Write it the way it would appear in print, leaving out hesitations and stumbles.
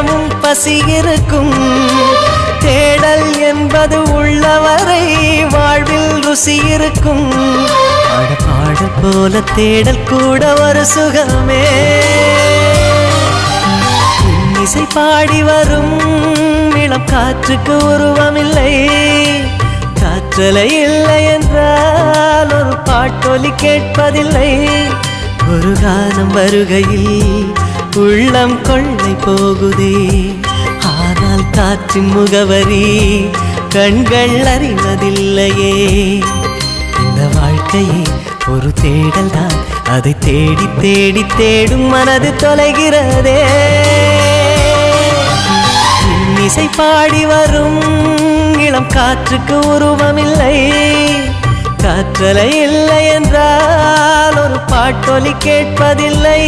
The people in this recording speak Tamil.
தினமும் பசி இருக்கும். தேடல் என்பது உள்ளவரை வாழ்வில் ருசி இருக்கும். பாடல் போல தேடல் கூட ஒரு சுகமே. இசை பாடி வரும் இளம் காற்றுக்கு உருவமில்லை. காற்றலை இல்லை என்றால் ஒரு பாட்டொலி கேட்பதில்லை. ஒரு காலம் வருகையில் உள்ளம் கொள்ளை போகுதே. ஆனால் காற்றின் முகவரி கண்கள் அறிவதில்லையே. இந்த வாழ்க்கையே ஒரு தேடல் தான். அதை தேடி தேடி தேடும் மனது தொலைகிறதே. இசை பாடி வரும் இளம் காற்றுக்கு உருவமில்லை. காற்றலை இல்லை என்றால் ஒரு பாட்டொலி கேட்பதில்லை.